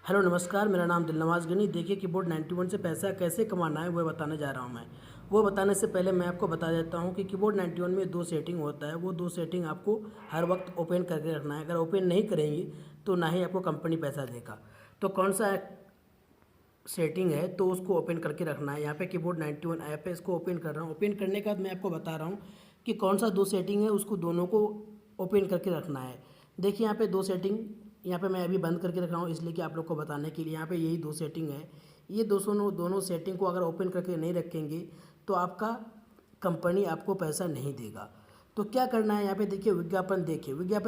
Hello नमस्कार, मेरा नाम दिलनवाज गनी। देखिए कीबोर्ड 91 से पैसा कैसे कमाना है वो बताने जा रहा हूँ मैं। वो बताने से पहले मैं आपको बता देता हूँ कि कीबोर्ड 91 में दो सेटिंग होता है। वो दो सेटिंग आपको हर वक्त ओपन करके रखना है। अगर ओपन नहीं करेंगे तो ना ही आपको कंपनी पैसा देगा। तो कौन सा सेटिंग है तो उसको ओपन करके रखना है। यहाँ पे कीबोर्ड 91 ऐप है, इसको ओपन कर रहा हूँ। ओपन करने के बाद मैं आपको बता रहा हूँ कि कौन सा दो सेटिंग है, उसको दोनों को ओपन करके रखना है। देखिए यहाँ पे दो सेटिंग, यहाँ पे मैं अभी बंद करके रख रहा हूँ इसलिए कि आप लोग को बताने के लिए। यहाँ पे यही दो सेटिंग है। ये दोनों सेटिंग को अगर ओपन करके नहीं रखेंगे तो आपका कंपनी आपको पैसा नहीं देगा। तो क्या करना है, यहाँ पे देखिए विज्ञापन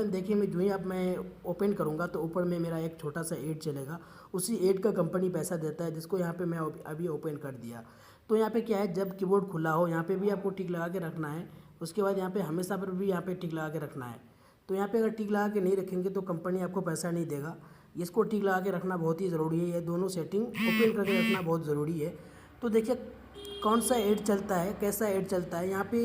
देखिए में जो ही आप मैं ओपन करूँगा तो ऊपर में मेरा एक छोटा सा ऐड चलेगा। उसी ऐड का कंपनी पैसा देता है, जिसको यहाँ पे मैं अभी ओपन कर दिया। तो यहाँ पे क्या है, जब कीबोर्ड खुला हो यहाँ पे भी आपको टिक लगा के रखना है। उसके बाद यहाँ पे हमेशा पर भी यहाँ पे टिक लगा के रखना है। तो यहाँ पे अगर टिक लगा के नहीं रखेंगे तो कंपनी आपको पैसा नहीं देगा। इसको टिक लगा के रखना बहुत ही ज़रूरी है। ये दोनों सेटिंग ओपन करके रखना बहुत ज़रूरी है। तो देखिए कौन सा ऐड चलता है, कैसा ऐड चलता है। यहाँ पे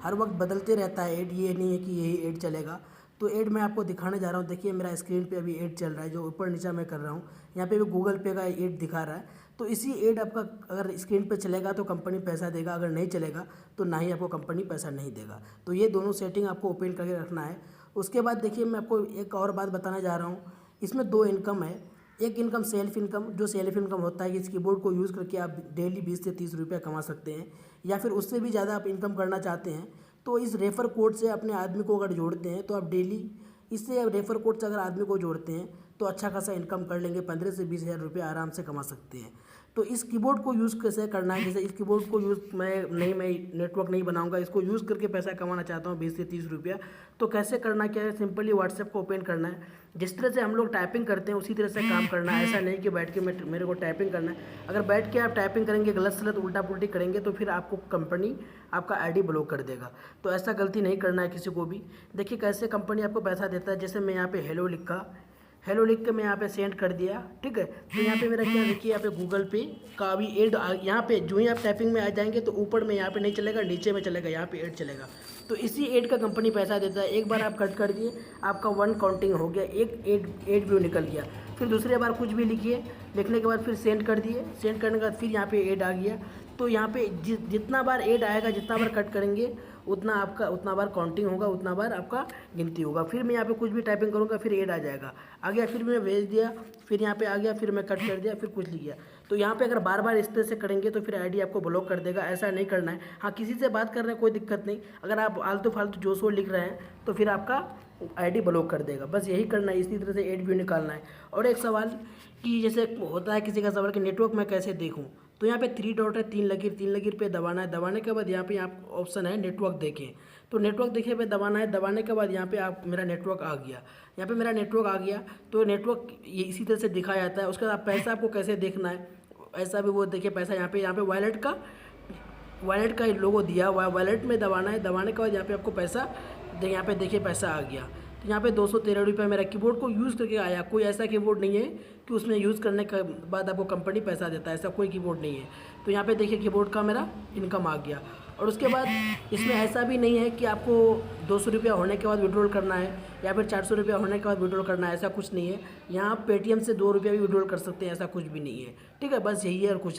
हर वक्त बदलते रहता है ऐड, ये नहीं है कि यही ऐड चलेगा। तो ऐड मैं आपको दिखाने जा रहा हूँ। देखिए मेरा स्क्रीन पे अभी ऐड चल रहा है, जो ऊपर नीचा मैं कर रहा हूँ। यहाँ पे भी गूगल पे का ऐड दिखा रहा है। तो इसी ऐड आपका अगर स्क्रीन पे चलेगा तो कंपनी पैसा देगा, अगर नहीं चलेगा तो ना ही आपको कंपनी पैसा नहीं देगा। तो ये दोनों सेटिंग आपको ओपन करके रखना है। उसके बाद देखिए मैं आपको एक और बात बताने जा रहा हूँ। इसमें दो इनकम है। एक इनकम सेल्फ इनकम, जो सेल्फ इनकम होता है कि इस कीबोर्ड को यूज़ करके आप डेली 20 से 30 रुपया कमा सकते हैं, या फिर उससे भी ज़्यादा आप इनकम करना चाहते हैं तो इस रेफ़र कोड से अपने आदमी को अगर जोड़ते हैं तो आप डेली इससे रेफ़र कोड से अगर आदमी को जोड़ते हैं तो अच्छा खासा इनकम कर लेंगे। 15 से 20 हज़ार रुपये आराम से कमा सकते हैं। तो इस कीबोर्ड को यूज़ कैसे करना है, जैसे इस कीबोर्ड को यूज़ मैं नेटवर्क नहीं बनाऊंगा, इसको यूज़ करके पैसा कमाना चाहता हूँ 20 से 30 रुपया। तो कैसे करना क्या है, सिंपली व्हाट्सएप को ओपन करना है। जिस तरह से हम लोग टाइपिंग करते हैं उसी तरह से काम करना है। ऐसा नहीं कि बैठ के मेरे को टाइपिंग करना है। अगर बैठ के आप टाइपिंग करेंगे, गलत सलत उल्टा पुल्टी करेंगे तो फिर आपको कंपनी आपका आईडी ब्लॉक कर देगा। तो ऐसा गलती नहीं करना है किसी को भी। देखिए कैसे कंपनी आपको पैसा देता है। जैसे मैं यहाँ पे हेलो लिख के मैं यहाँ पे सेंड कर दिया, ठीक है। तो यहाँ पे मेरा क्या, देखिए यहाँ पे गूगल पे का भी ऐड यहाँ पे जो ही आप टाइपिंग में आ जाएंगे तो ऊपर में यहाँ पे नहीं चलेगा, नीचे में चलेगा, यहाँ पे ऐड चलेगा। तो इसी ऐड का कंपनी पैसा देता है। एक बार आप कट कर दिए, आपका 1 काउंटिंग हो गया, एक ऐड व्यू निकल गया। फिर दूसरे बार कुछ भी लिखिए, लिखने के बाद फिर सेंड कर दिए, सेंड करने के बाद फिर यहाँ पे ऐड आ गया। तो यहाँ पे जितना बार ऐड आएगा, जितना बार कट करेंगे उतना बार काउंटिंग होगा, उतना बार आपका गिनती होगा। फिर मैं यहाँ पे कुछ भी टाइपिंग करूँगा फिर ऐड आ जाएगा, आ गया, फिर मैं भेज दिया, फिर यहाँ पे आ गया, फिर मैं कट कर दिया, फिर कुछ लिख गया। तो यहाँ पे अगर बार बार इस तरह से करेंगे तो फिर आईडी आपको ब्लॉक कर देगा। ऐसा नहीं करना है। हाँ, किसी से बात कर रहे हैं कोई दिक्कत नहीं, अगर आप आलतू फालतू जो सो लिख रहे हैं तो फिर आपका आईडी ब्लॉक कर देगा। बस यही करना है, इसी तरह से ऐड व्यू निकालना है। और एक सवाल कि जैसे होता है किसी का सवाल कि नेटवर्क मैं कैसे देखूँ, तो यहाँ पे 3 डॉट है, 3 लकीर पे दबाना है। दबाने के बाद यहाँ पे आप ऑप्शन है नेटवर्क देखें, तो नेटवर्क देखे पे दबाना है। दबाने के बाद यहाँ पे आप मेरा नेटवर्क आ गया, यहाँ पे मेरा नेटवर्क आ गया। तो नेटवर्क ये इसी तरह से दिखाया जाता है। उसके बाद पैसा आपको कैसे देखना है, ऐसा भी वो देखिए पैसा यहाँ पे वॉलेट का लोगो दिया हुआ है, वॉलेट में दबाना है। दबाने के बाद यहाँ पे आपको पैसा यहाँ पे देखिए पैसा आ गया। तो यहाँ पे 213 रुपये मेरा कीबोर्ड को यूज़ करके आया। कोई ऐसा कीबोर्ड नहीं है कि उसमें यूज़ करने के बाद आपको कंपनी पैसा देता है, ऐसा कोई कीबोर्ड नहीं है। तो यहाँ पे देखिए कीबोर्ड का मेरा इनकम आ गया। और उसके बाद इसमें ऐसा भी नहीं है कि आपको 200 रुपया होने के बाद विड्रॉल करना है या फिर 400 रुपया होने के बाद विड्रॉल करना है, ऐसा कुछ नहीं है। यहाँ पेटीएम से 2 रुपया भी विड्रॉल कर सकते हैं, ऐसा कुछ भी नहीं है, ठीक है। बस यही है और कुछ नहीं।